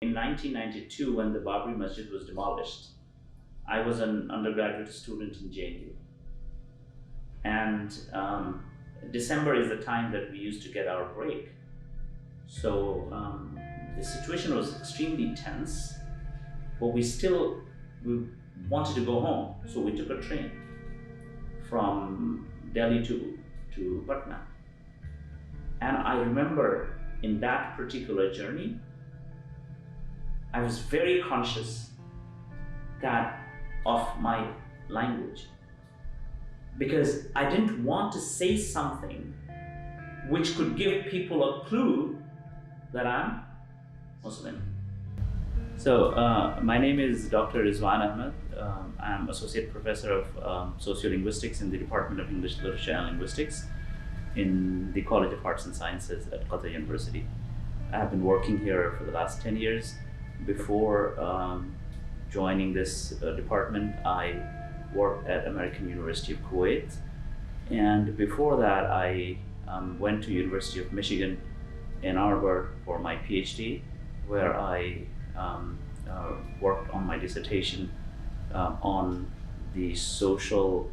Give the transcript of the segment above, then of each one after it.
In 1992, when the Babri Masjid was demolished, I was an undergraduate student in JNU. And December is the time that we used to get our break. So the situation was extremely tense, but we wanted to go home. So we took a train from Delhi to Patna. And I remember in that particular journey, I was very conscious of my language, because I didn't want to say something which could give people a clue that I'm Muslim. So my name is Dr. Rizwan Ahmad. I'm Associate Professor of Sociolinguistics in the Department of English Literature and Linguistics in the College of Arts and Sciences at Qatar University. I have been working here for the last 10 years. Before joining this department, I worked at American University of Kuwait, and before that I went to University of Michigan in Ann Arbor for my PhD, where I worked on my dissertation on the social,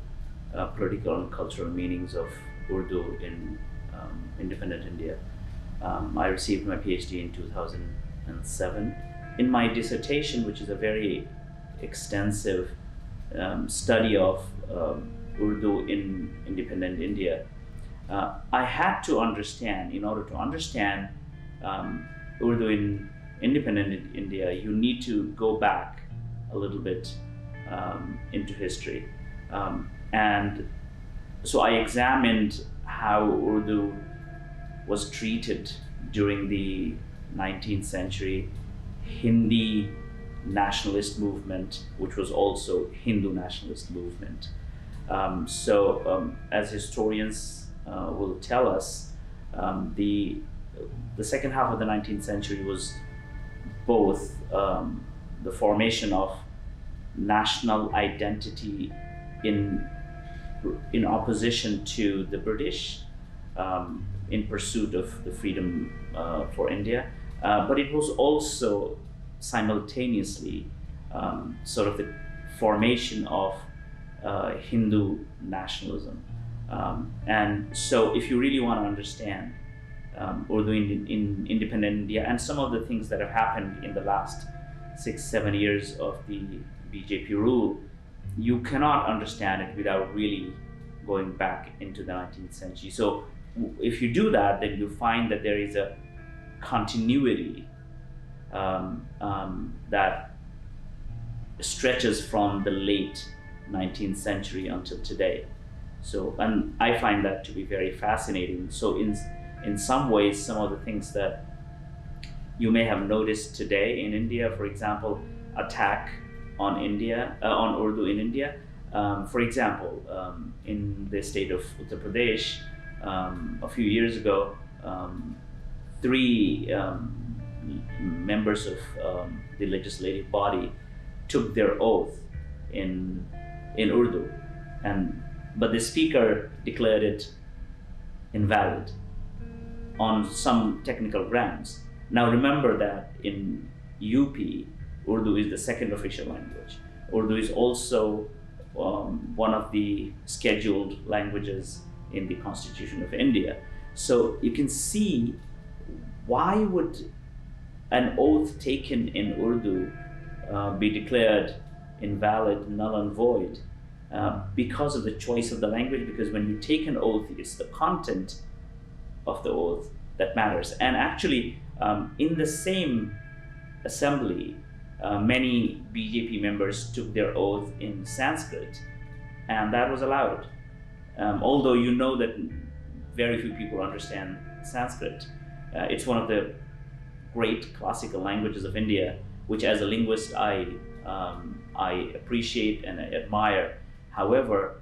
political and cultural meanings of Urdu in independent India. I received my PhD in 2007. In my dissertation, which is a very extensive study of Urdu in independent India, I had to understand, in order to understand Urdu in independent India, you need to go back a little bit into history. And so I examined how Urdu was treated during the 19th century Hindi nationalist movement, which was also Hindu nationalist movement. As historians will tell us, the second half of the 19th century was both the formation of national identity in opposition to the British, in pursuit of the freedom for India, but it was also simultaneously sort of the formation of Hindu nationalism. And so if you really want to understand Urdu in independent India and some of the things that have happened in the last 6-7 years of the BJP rule, you cannot understand it without really going back into the 19th century. So if you do that, then you find that there is a continuity that stretches from the late 19th century until today. So, and I find that to be very fascinating. So in some ways, some of the things that you may have noticed today in India, for example, attack on India, on Urdu in India. For example, in the state of Uttar Pradesh, a few years ago, 3 members of the legislative body took their oath in Urdu, but the speaker declared it invalid on some technical grounds. Now remember that in UP, Urdu is the second official language. Urdu is also one of the scheduled languages in the Constitution of India. So you can see, why would an oath taken in Urdu be declared invalid, null and void? Because of the choice of the language, because when you take an oath, it's the content of the oath that matters. And actually, in the same assembly, many BJP members took their oath in Sanskrit, and that was allowed. Although you know that very few people understand Sanskrit. It's one of the great classical languages of India, which as a linguist I appreciate and I admire. However,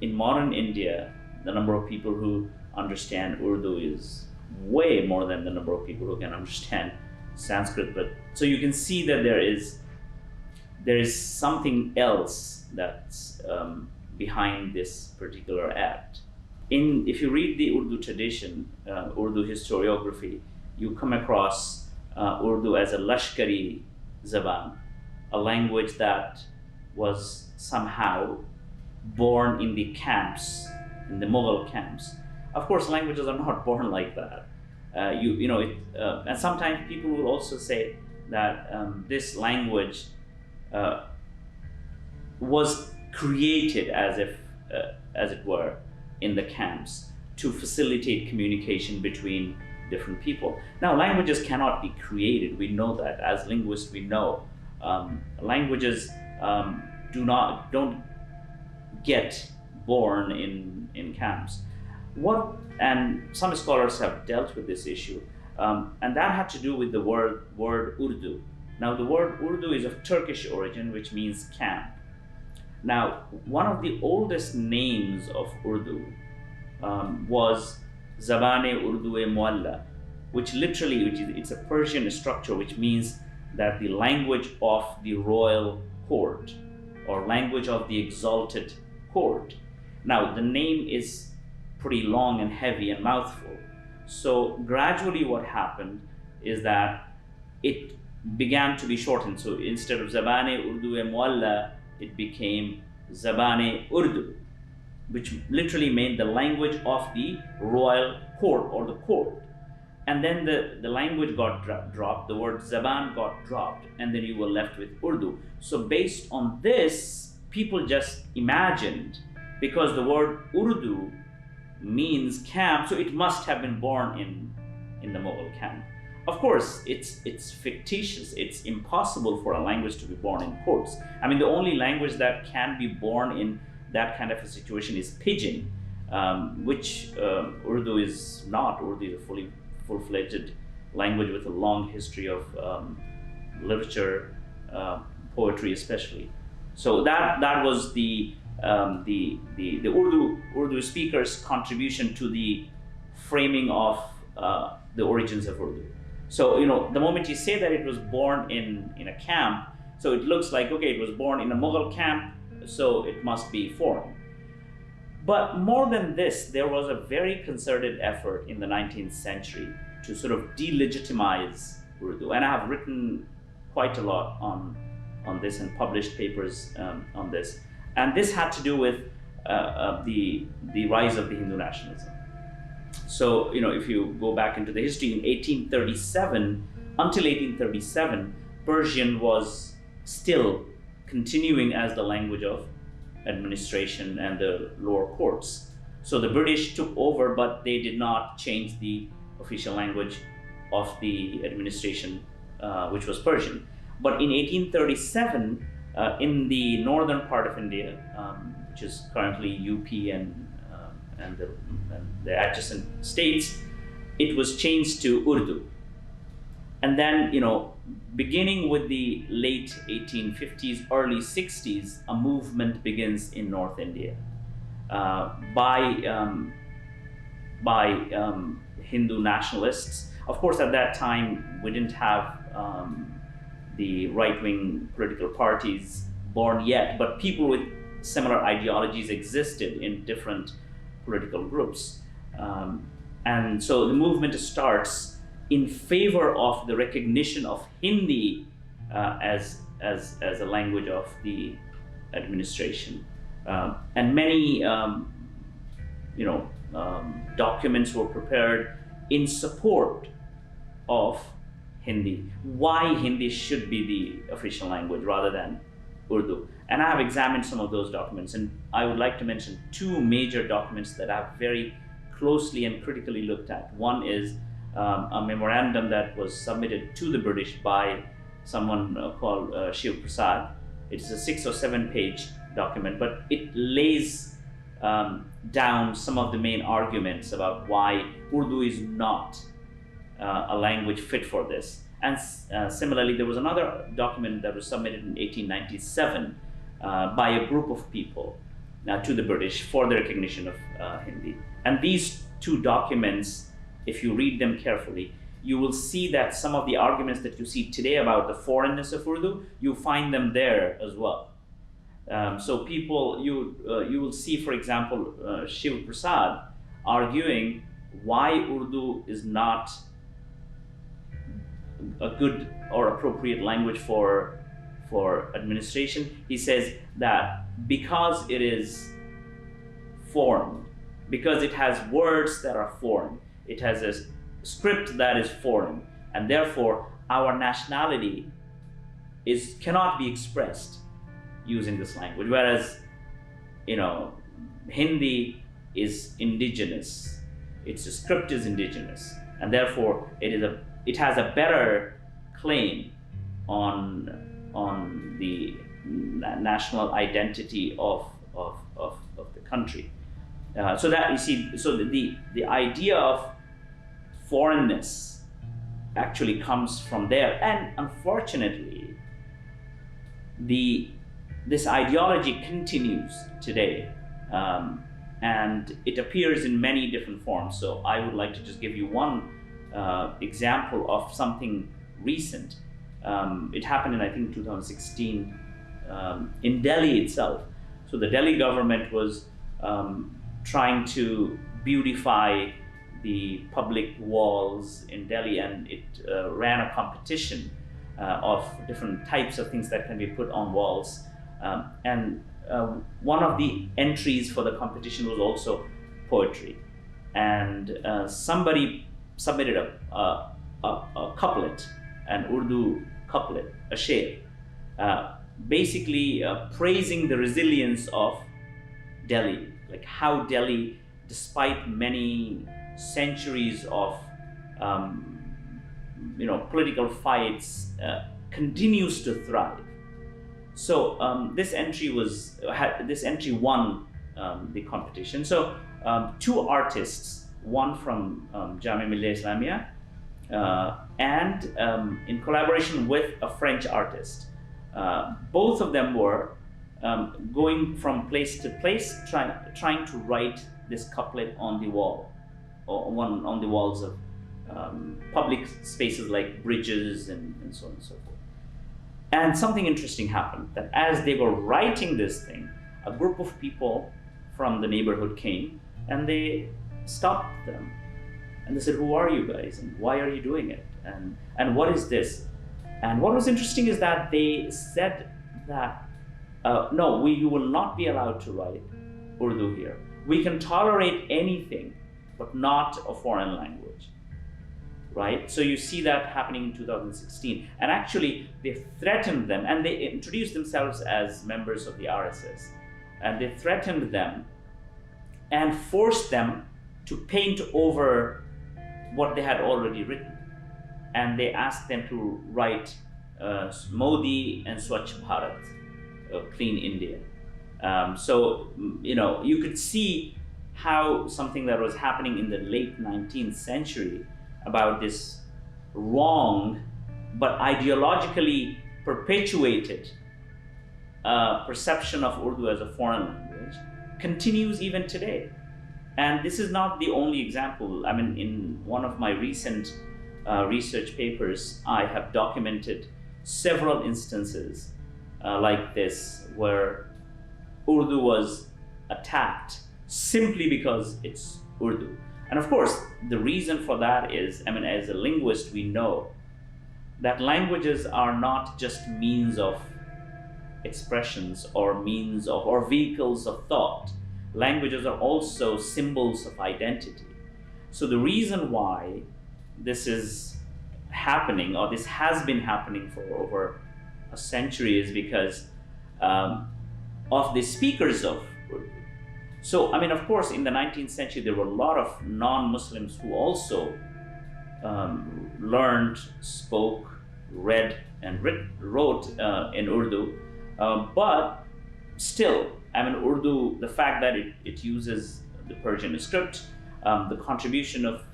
in modern India, the number of people who understand Urdu is way more than the number of people who can understand Sanskrit. But so you can see that there is something else that's behind this particular act. If you read the Urdu tradition, Urdu historiography, you come across Urdu as a Lashkari Zaban, a language that was somehow born in the camps, in the Mughal camps. Of course, languages are not born like that. And sometimes people will also say that this language was created as it were, in the camps to facilitate communication between different people. Now, languages cannot be created. We know that as linguists. We know languages don't get born in camps. And some scholars have dealt with this issue, and that had to do with the word Urdu. Now, the word Urdu is of Turkish origin, which means camp. Now, one of the oldest names of Urdu was Zabane Urdu-e Mualla, which it's a Persian structure, which means that the language of the royal court, or language of the exalted court. Now, the name is pretty long and heavy and mouthful. So gradually what happened is that it began to be shortened. So instead of Zabane Urdu-e Mualla, it became Zabane Urdu, which literally meant the language of the royal court or the court. And then the language got dropped, the word Zaban got dropped, and then you were left with Urdu. So based on this, people just imagined, because the word Urdu means camp, so it must have been born in the Mughal camp. Of course, it's fictitious. It's impossible for a language to be born in courts. I mean, the only language that can be born in that kind of a situation is Pidgin, which Urdu is not. Urdu is a full-fledged language with a long history of literature, poetry especially. So that was the Urdu speakers' contribution to the framing of the origins of Urdu. So, the moment you say that it was born in a camp, so it looks like, okay, it was born in a Mughal camp, so it must be foreign. But more than this, there was a very concerted effort in the 19th century to sort of delegitimize Urdu. And I have written quite a lot on this and published papers on this. And this had to do with the rise of the Hindu nationalism. So, if you go back into the history, in 1837, until 1837, Persian was still continuing as the language of administration and the lower courts. So the British took over, but they did not change the official language of the administration, which was Persian. But in 1837, in the northern part of India, which is currently UP and the adjacent states, it was changed to Urdu. And then, beginning with the late 1850s, early 60s, a movement begins in North India by Hindu nationalists. Of course, at that time, we didn't have the right-wing political parties born yet, but people with similar ideologies existed in different political groups. And so the movement starts in favor of the recognition of Hindi as a language of the administration. And many documents were prepared in support of Hindi, why Hindi should be the official language rather than Urdu. And I have examined some of those documents, and I would like to mention two major documents that I have very closely and critically looked at. One is a memorandum that was submitted to the British by someone called Shiv Prasad. It's a 6 or 7 page document, but it lays down some of the main arguments about why Urdu is not a language fit for this. And similarly, there was another document that was submitted in 1897 by a group of people to the British for the recognition of Hindi. And these two documents, if you read them carefully, you will see that some of the arguments that you see today about the foreignness of Urdu, you find them there as well. So people, you will see, for example, Shiv Prasad arguing why Urdu is not a good or appropriate language for administration. He says that because it is foreign, because it has words that are foreign, it has a script that is foreign, and therefore our nationality cannot be expressed using this language. Whereas, Hindi is indigenous, its script is indigenous, and therefore it has a better claim on the national identity of the country. So that you see, so the idea of foreignness actually comes from there, and unfortunately, this ideology continues today, and it appears in many different forms. So I would like to just give you one example of something recent. It happened in, I think, 2016 in Delhi itself. So the Delhi government was trying to beautify the public walls in Delhi, and it ran a competition of different types of things that can be put on walls. And one of the entries for the competition was also poetry. And somebody submitted a couplet, an Urdu couplet, a sher, basically praising the resilience of Delhi, like how Delhi, despite many centuries of political fights, continues to thrive. So this entry won the competition. So two artists, one from Jamia Millia Islamia and in collaboration with a French artist, both of them were going from place to place, trying to write this couplet on the wall, or on the walls of public spaces like bridges and so on and so forth. And something interesting happened, that as they were writing this thing, a group of people from the neighborhood came and they stopped them. And they said, "Who are you guys? And why are you doing it? And what is this?" And what was interesting is that they said that, no, you will not be allowed to write Urdu here. We can tolerate anything, but not a foreign language. Right? So you see that happening in 2016. And actually, they threatened them, and they introduced themselves as members of the RSS. And they threatened them and forced them to paint over what they had already written. And they asked them to write Modi and Swachh Bharat, Clean India. So, you could see how something that was happening in the late 19th century about this wrong but ideologically perpetuated perception of Urdu as a foreign language continues even today. And this is not the only example. I mean, in one of my recent research papers, I have documented several instances like this, where Urdu was attacked simply because it's Urdu. And of course, the reason for that is, as a linguist, we know that languages are not just means of expressions or vehicles of thought. Languages are also symbols of identity. So the reason why this is happening, or this has been happening for over a century, is because of the speakers of Urdu. So, of course, in the 19th century, there were a lot of non-Muslims who also learned, spoke, read, and wrote in Urdu. But still, Urdu, the fact that it uses the Persian script, the contribution of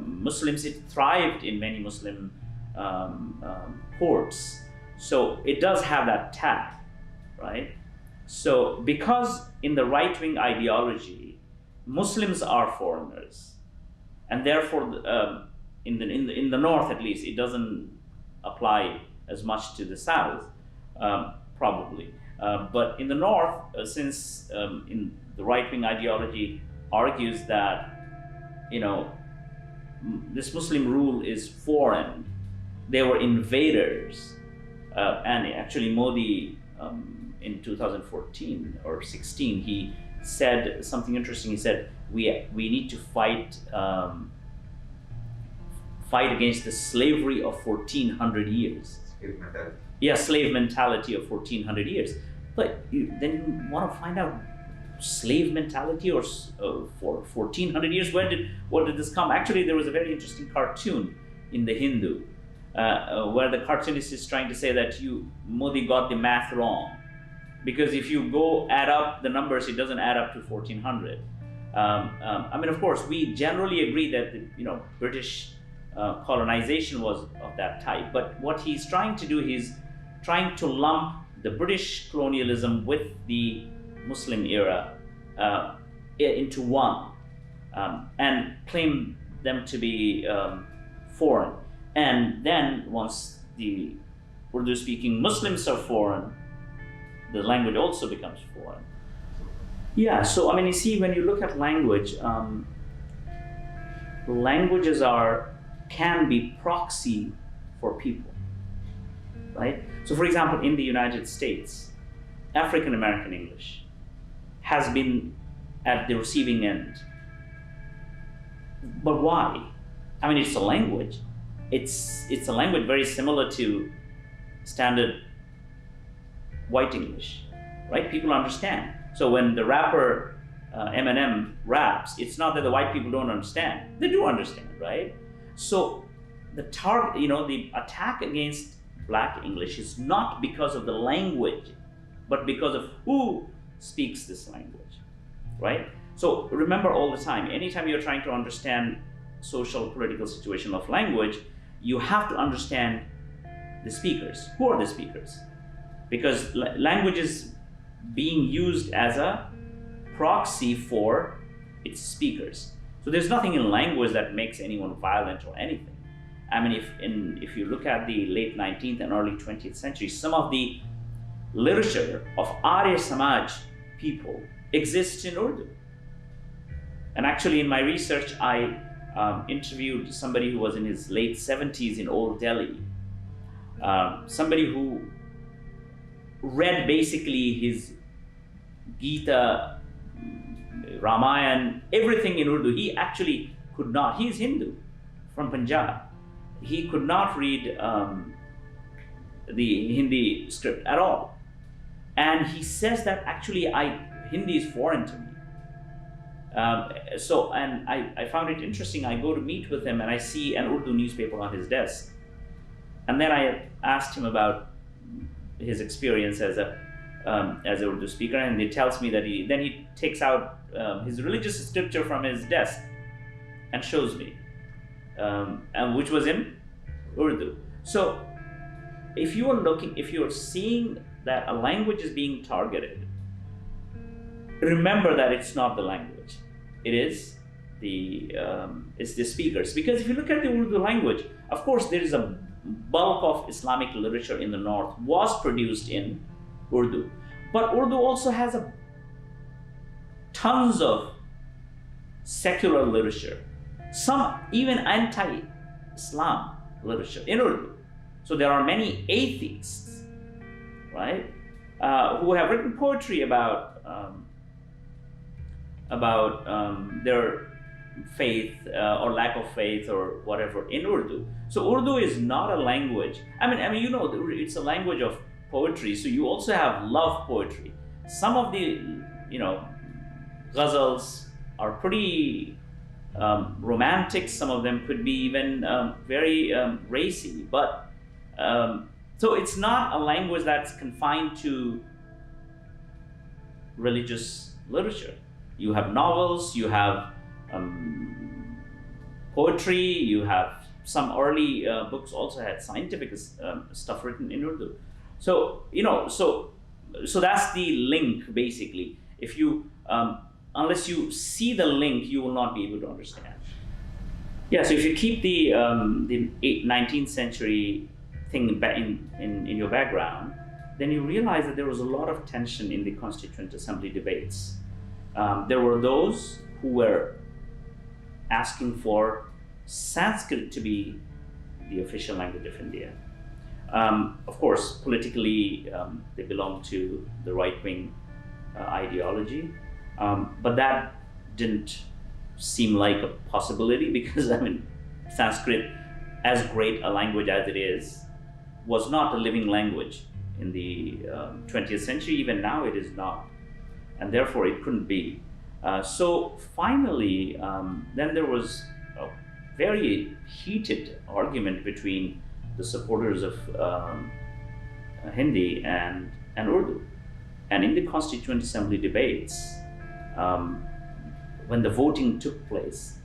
Muslims, it thrived in many Muslim courts. So it does have that tag, right? So because in the right-wing ideology, Muslims are foreigners, and therefore in the North at least, it doesn't apply as much to the South, probably. But in the North, since in the right-wing ideology argues that this Muslim rule is foreign, they were invaders. And actually Modi, in 2014 or 16, he said something interesting. He said, we need to fight against the slavery of 1400 years. Slave mentality. Yeah, slave mentality of 1400 years. But then you want to find out slave mentality or for 1400 years, where did this come? Actually, there was a very interesting cartoon in the Hindu where the cartoonist is trying to say that Modi got the math wrong, because if you go add up the numbers, it doesn't add up to 1400. I mean, of course, we generally agree that British colonization was of that type, but what he's trying to do, he's trying to lump the British colonialism with the Muslim era into one, and claim them to be foreign. And then once the Urdu-speaking Muslims are foreign, the language also becomes foreign. Yeah, so I mean, you see, when you look at language, languages can be proxy for people, right? So for example, in the United States, African American English has been at the receiving end. But why? I mean, it's a language. It's a language very similar to standard white English, right? People understand. So when the rapper Eminem raps, it's not that the white people don't understand. They do understand, right? So the attack against Black English is not because of the language, but because of who speaks this language, right? So remember all the time, anytime you're trying to understand social political situation of language, you have to understand the speakers. Who are the speakers? Because language is being used as a proxy for its speakers. So there's nothing in language that makes anyone violent or anything. I mean, if you look at the late 19th and early 20th century, some of the literature of Arya Samaj people exists in Urdu. And actually in my research, I interviewed somebody who was in his late 70s in Old Delhi. Somebody who read basically his Gita, Ramayana, everything in Urdu. He actually could not, he's Hindu from Punjab. He could not read the Hindi script at all. And he says that actually Hindi is foreign to me. And I found it interesting. I go to meet with him and I see an Urdu newspaper on his desk. And then I asked him about his experience as a Urdu speaker, and he tells me that he takes out his religious scripture from his desk and shows me, and which was in Urdu. So if you're seeing that a language is being targeted, remember that it's not the language, it is it's the speakers. Because if you look at the Urdu language, of course there is a bulk of Islamic literature in the north was produced in Urdu, but Urdu also has tons of secular literature, some even anti-Islam literature in Urdu. So there are many atheists, right, who have written poetry about their faith or lack of faith or whatever in Urdu. So Urdu is not a language. I mean, it's a language of poetry. So you also have love poetry. Some of the, ghazals are pretty romantic. Some of them could be even very racy. But so it's not a language that's confined to religious literature. You have novels, you have poetry, you have some early books also had scientific stuff written in Urdu. So so that's the link basically. If you unless you see the link, you will not be able to understand. Yeah. So if you keep the 19th century thing in your background, then you realize that there was a lot of tension in the Constituent Assembly debates. There were those who were asking for Sanskrit to be the official language of India. Of course, politically, they belong to the right-wing ideology, but that didn't seem like a possibility because, I mean, Sanskrit, as great a language as it is, was not a living language in the 20th century. Even now, it is not, and therefore it couldn't be. So finally, then there was a very heated argument between the supporters of Hindi and Urdu. And in the Constituent Assembly debates, when the voting took place,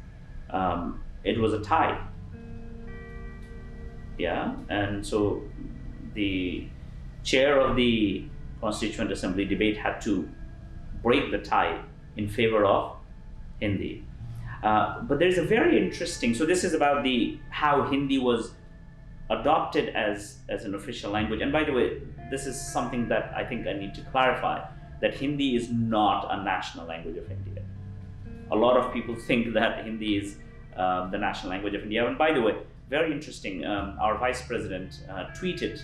it was a tie. Yeah, and so the chair of the Constituent Assembly debate had to break the tie in favor of Hindi. But there's a very interesting, so this is about how Hindi was adopted as an official language. And by the way, this is something that I think I need to clarify, that Hindi is not a national language of India. A lot of people think that Hindi is the national language of India. And by the way, very interesting, our vice president tweeted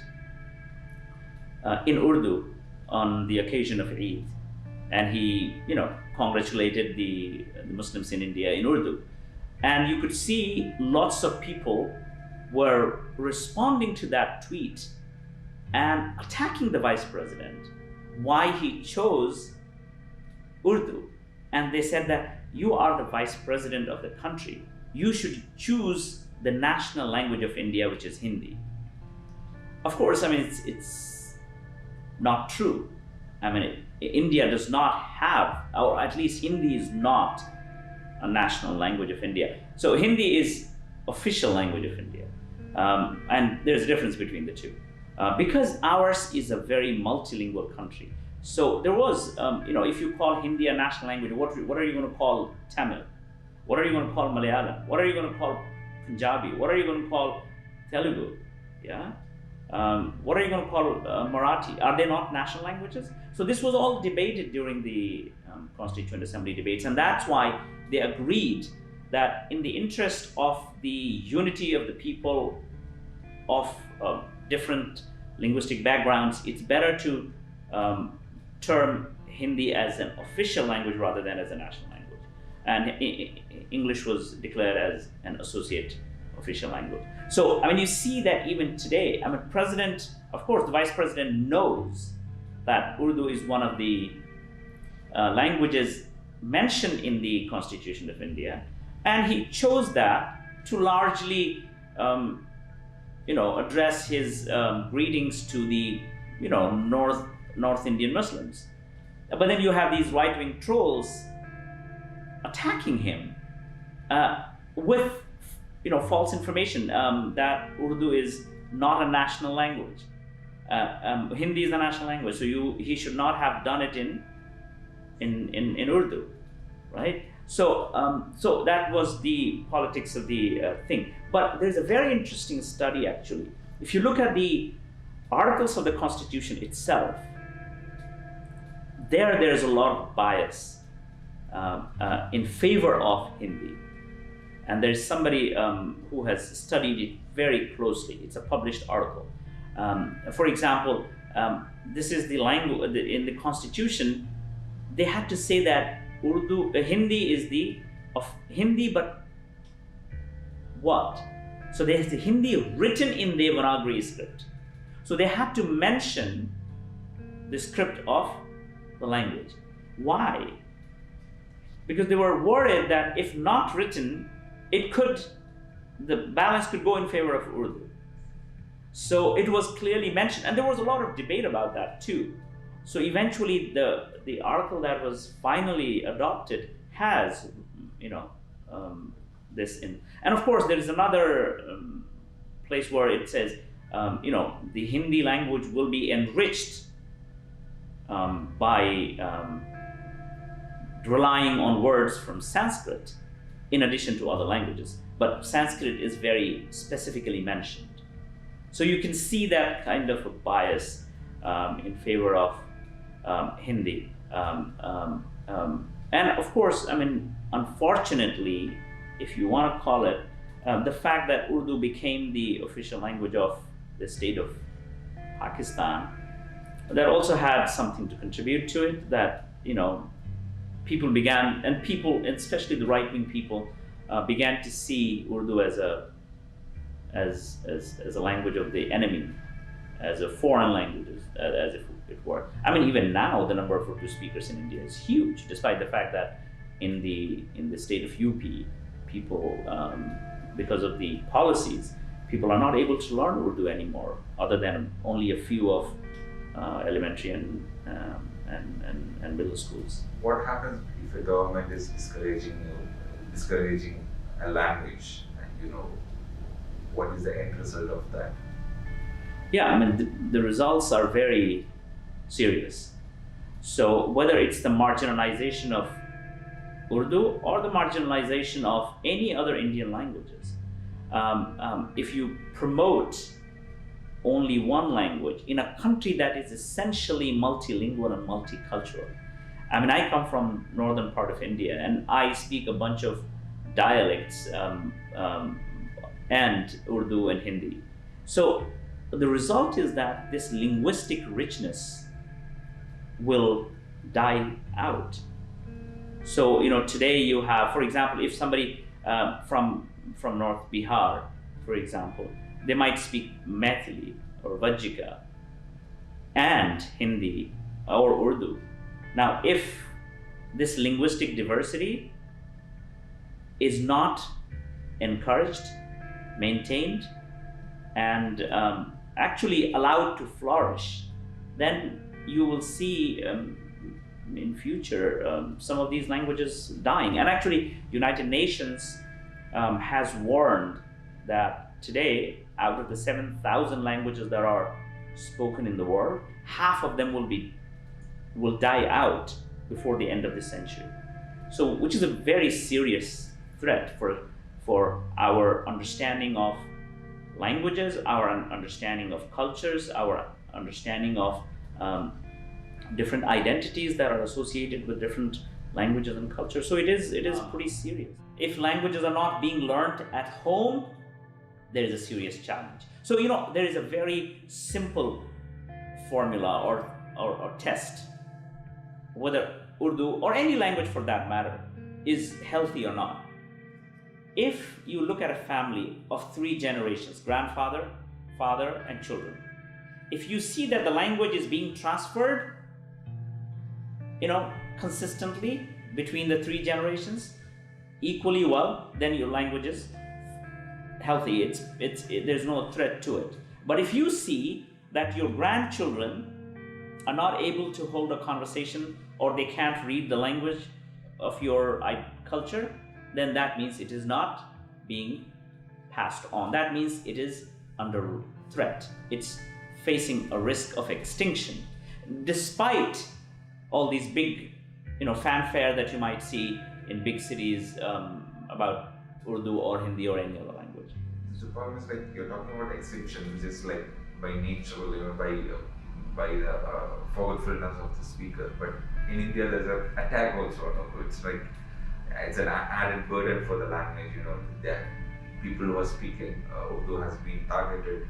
in Urdu on the occasion of Eid, and he, congratulated the Muslims in India in Urdu. And you could see lots of people were responding to that tweet and attacking the vice president, why he chose Urdu. And they said that you are the vice president of the country. You should choose the national language of India, which is Hindi. Of course, I mean, it's not true. I mean, India does not have, or at least Hindi is not a national language of India. So Hindi is official language of India. And there's a difference between the two. Because ours is a very multilingual country. So there was, if you call Hindi a national language, what are you going to call Tamil? What are you going to call Malayalam? What are you going to call Punjabi? What are you going to call Telugu? Yeah. What are you going to call Marathi? Are they not national languages? So this was all debated during the Constituent Assembly debates, and that's why they agreed that in the interest of the unity of the people of different linguistic backgrounds, it's better to term Hindi as an official language rather than as a national language. And English was declared as an associate official language. So, I mean, you see that even today, I mean, of course, the vice president knows that Urdu is one of the languages mentioned in the Constitution of India, and he chose that to largely, address his greetings to the, North Indian Muslims. But then you have these right-wing trolls attacking him with, false information that Urdu is not a national language. Hindi is a national language, so he should not have done it in Urdu, right? So that was the politics of the thing. But there's a very interesting study actually. If you look at the articles of the Constitution itself, there's a lot of bias in favor of Hindi. And there's somebody who has studied it very closely. It's a published article. For example, this is the language in the Constitution. They had to say that Hindi is Hindi, but what? So there's the Hindi written in Devanagari script. So they had to mention the script of the language. Why? Because they were worried that if not written, the balance could go in favor of Urdu. So it was clearly mentioned, and there was a lot of debate about that too. So eventually the article that was finally adopted has, this in. And of course there is another place where it says, the Hindi language will be enriched by relying on words from Sanskrit in addition to other languages. But Sanskrit is very specifically mentioned. So you can see that kind of a bias in favor of Hindi. And of course, I mean, unfortunately, if you want to call it, The fact that Urdu became the official language of the state of Pakistan, that also had something to contribute to it. That people began, and people, especially the right-wing people, began to see Urdu as a language of the enemy, as a foreign language, as if it were. I mean, even now, the number of Urdu speakers in India is huge, despite the fact that in the state of UP, people, because of the policies, people are not able to learn Urdu anymore, other than only a few of elementary and middle schools. What happens if a government is discouraging a language, and what is the end result of that? Yeah, I mean, the results are very serious. So whether it's the marginalization of Urdu or the marginalization of any other Indian languages, if you promote only one language in a country that is essentially multilingual and multicultural. I mean, I come from northern part of India, and I speak a bunch of dialects, and Urdu and Hindi. So the result is that this linguistic richness will die out. So today you have, for example, if somebody from North Bihar, for example, they might speak Maithili or Vajjika and Hindi or Urdu. Now, if this linguistic diversity is not encouraged, maintained, and actually allowed to flourish, then you will see in future some of these languages dying. And actually, United Nations has warned that today, out of the 7,000 languages that are spoken in the world, half of them will die out before the end of the century. So, which is a very serious threat for our understanding of languages, our understanding of cultures, our understanding of different identities that are associated with different languages and cultures. So it is pretty serious. If languages are not being learned at home, there is a serious challenge. So there is a very simple formula or test, whether Urdu or any language for that matter is healthy or not. If you look at a family of 3 generations, grandfather, father, and children, if you see that the language is being transferred consistently between the 3 generations equally well, then your language is healthy. There's no threat to it. But if you see that your grandchildren are not able to hold a conversation, or they can't read the language of your culture, then that means it is not being passed on. That means it is under threat. It's facing a risk of extinction, despite all these big fanfare that you might see in big cities about Urdu or Hindi or any other language. So the problem is, like, you're talking about extinction, which is like by nature, by the forgetfulness of the speaker. But in India, there's an attack also. It's like it's an added burden for the language. That people who are speaking Urdu has been targeted.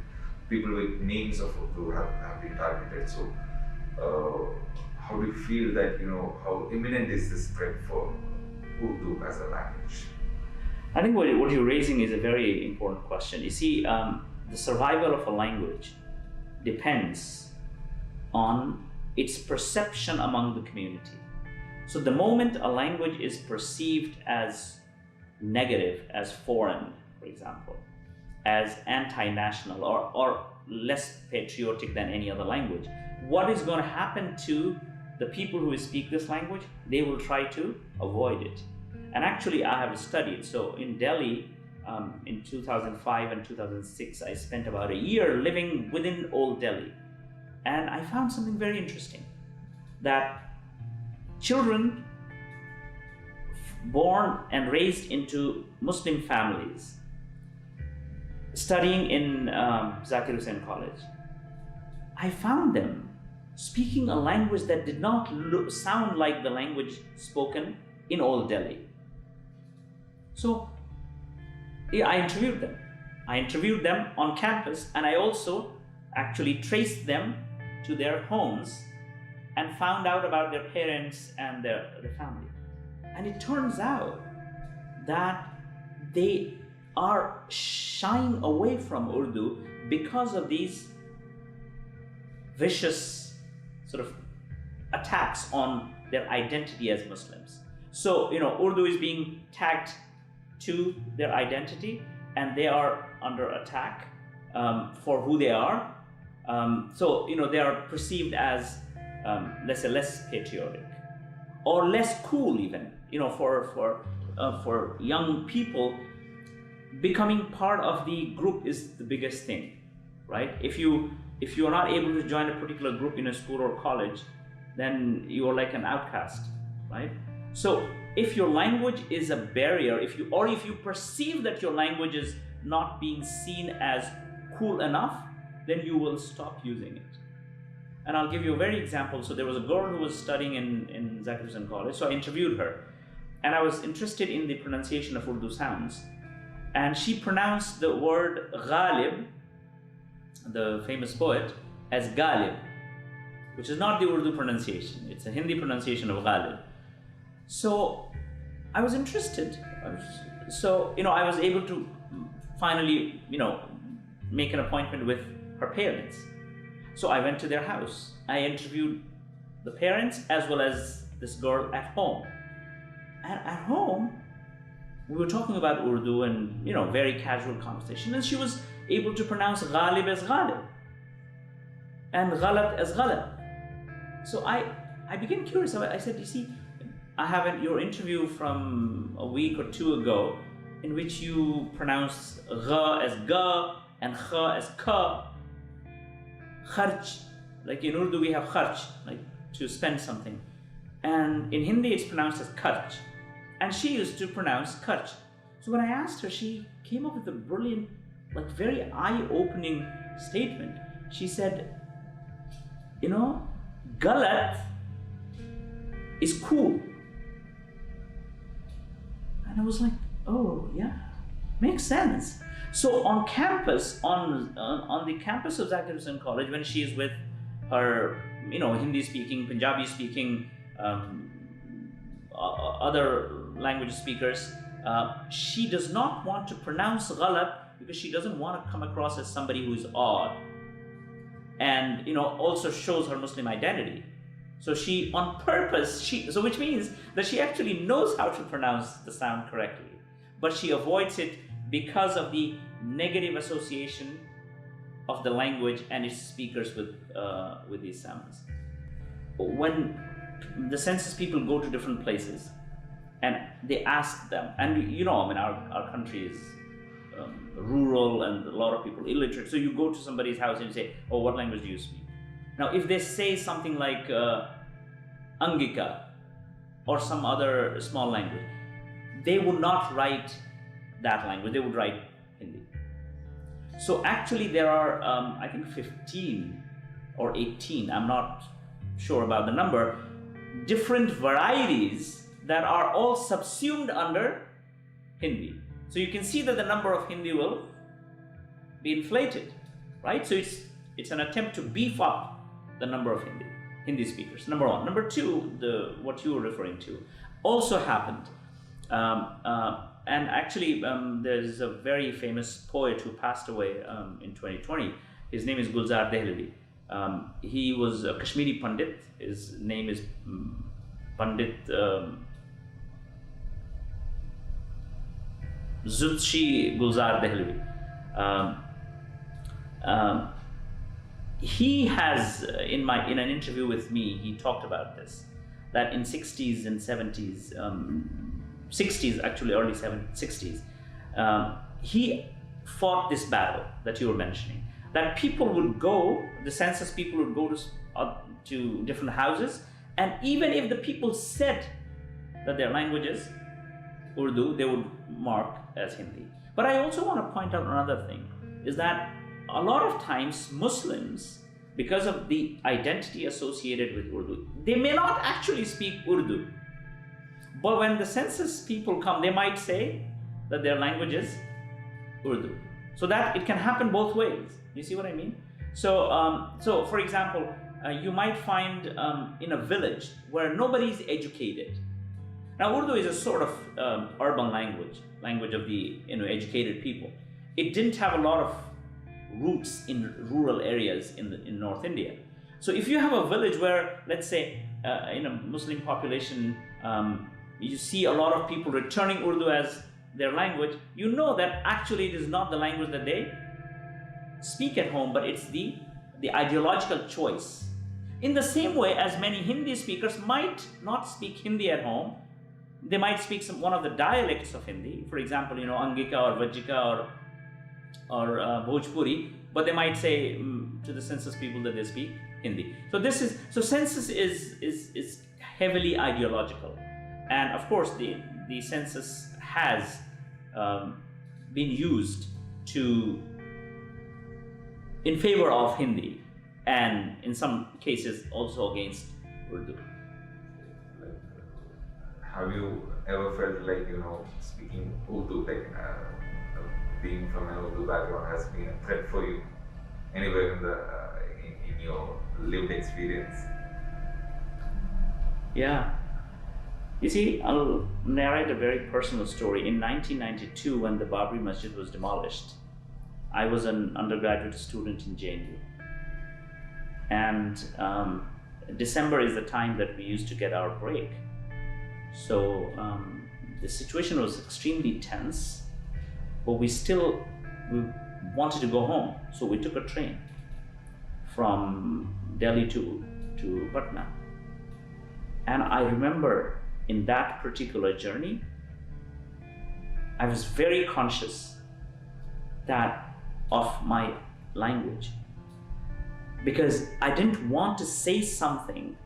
People with names of Urdu have been targeted. So how do you feel that how imminent is this threat for Urdu as a language? I think what you're raising is a very important question. You see, the survival of a language depends on its perception among the community. So the moment a language is perceived as negative, as foreign, for example, as anti-national or less patriotic than any other language, what is going to happen to the people who speak this language? They will try to avoid it. And actually, I have studied. So in Delhi, in 2005 and 2006, I spent about a year living within Old Delhi. And I found something very interesting, that children born and raised into Muslim families, studying in Zakir Hussain College, I found them speaking a language that did not sound like the language spoken in Old Delhi. So Yeah, I interviewed them. I interviewed them on campus, and I also actually traced them to their homes and found out about their parents and their family. And it turns out that they are shying away from Urdu because of these vicious sort of attacks on their identity as Muslims. So, Urdu is being tagged to their identity, and they are under attack for who they are. So, they are perceived as, let's say, less patriotic or less cool even. For young people, becoming part of the group is the biggest thing, right? If you are not able to join a particular group in a school or college, then you are like an outcast, right? So if your language is a barrier, if you perceive that your language is not being seen as cool enough, then you will stop using it. And I'll give you a very example. So there was a girl who was studying in Dr Rizwan College. So I interviewed her, and I was interested in the pronunciation of Urdu sounds. And she pronounced the word Ghalib, the famous poet, as Ghalib, which is not the Urdu pronunciation. It's a Hindi pronunciation of Ghalib. So I was interested. So, I was able to finally, make an appointment with her parents. So I went to their house. I interviewed the parents as well as this girl at home. And at home, we were talking about Urdu and, very casual conversation. And she was able to pronounce Ghalib as Ghalib and Ghalat as Ghalat. So I became curious. I said, you see, I have your interview from a week or two ago in which you pronounce Gha as Ga and Kha as Ka. Kharch, like in Urdu we have kharch, like to spend something. And in Hindi it's pronounced as kharch. And she used to pronounce kharch. So when I asked her, she came up with a brilliant, like very eye-opening statement. She said, Galat is cool. And I was like, oh yeah, makes sense. So on campus, on the campus of Dr Rizwan College, when she is with her, Hindi-speaking, Punjabi-speaking, other language speakers, she does not want to pronounce Ghalat because she doesn't want to come across as somebody who is odd, and also shows her Muslim identity. So she, on purpose, which means that she actually knows how to pronounce the sound correctly, but she avoids it because of the negative association of the language and its speakers with these sounds. When the census people go to different places and they ask them, and our country is rural and a lot of people illiterate, so you go to somebody's house and you say, oh, what language do you speak? Now if they say something like Angika or some other small language, they would not write that language, they would write Hindi. So actually there are, I think 15 or 18, I'm not sure about the number, different varieties that are all subsumed under Hindi. So you can see that the number of Hindi will be inflated, right? So it's an attempt to beef up the number of Hindi speakers, number one. Number two, what you were referring to also happened. And actually, there's a very famous poet who passed away in 2020. His name is Gulzar Dehlavi. He was a Kashmiri Pandit. His name is Pandit Zutshi Gulzar Dehlavi. He has, in an interview with me, he talked about this, that in 60s and 70s, 60s actually, early 60s, he fought this battle that you were mentioning, that people would go, the census people would go to different houses, and even if the people said that their language is Urdu, they would mark as Hindi. But I also want to point out another thing, is that a lot of times Muslims, because of the identity associated with Urdu, they may not actually speak Urdu. But when the census people come, they might say that their language is Urdu. So that it can happen both ways. You see what I mean? So, so for example, you might find in a village where nobody's educated. Now, Urdu is a sort of urban language of the educated people. It didn't have a lot of roots in rural areas in North India. So if you have a village where, let's say, in a Muslim population, you see a lot of people returning Urdu as their language, you know that actually it is not the language that they speak at home, but it's the ideological choice. In the same way as many Hindi speakers might not speak Hindi at home, they might speak one of the dialects of Hindi, for example, Angika or Vajika or Bhojpuri, but they might say to the census people that they speak Hindi. So census is heavily ideological, and of course the census has been used in favor of Hindi, and in some cases also against Urdu. Have you ever felt like, speaking Urdu, like being from an Urdu background has been a threat for you anywhere in your lived experience? Yeah. You see, I'll narrate a very personal story. In 1992, when the Babri Masjid was demolished, I was an undergraduate student in JNU. And December is the time that we used to get our break. So the situation was extremely tense, but we wanted to go home. So we took a train from Delhi to Patna. And I remember in that particular journey, I was very conscious of my language, because I didn't want to say something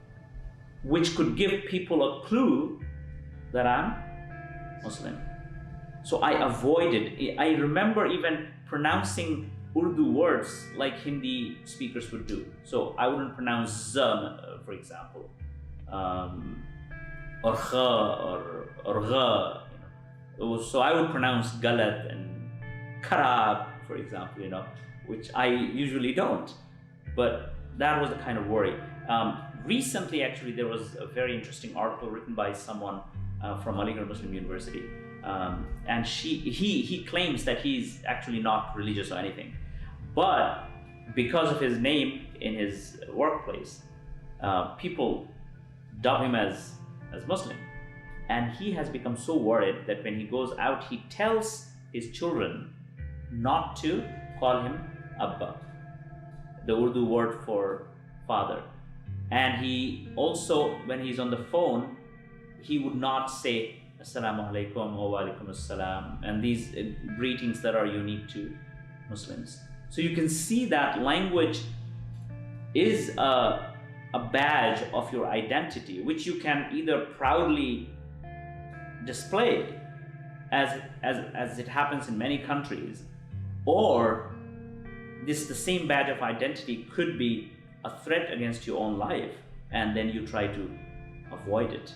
which could give people a clue that I'm Muslim. So I avoided. I remember even pronouncing Urdu words like Hindi speakers would do. So I wouldn't pronounce Z, for example, or kha or gha. So I would pronounce galat and kharab, for example, which I usually don't. But that was the kind of worry. Recently, actually, there was a very interesting article written by someone from Aligarh Muslim University, and he claims that he's actually not religious or anything, but because of his name in his workplace, people dub him as Muslim, and he has become so worried that when he goes out, he tells his children not to call him Abba, the Urdu word for father. And he also, when he's on the phone, he would not say Assalamu alaikum wa alaikum assalam, and these greetings that are unique to Muslims. So you can see that language is a badge of your identity, which you can either proudly display, as it happens in many countries, or the same badge of identity could be a threat against your own life, and then you try to avoid it.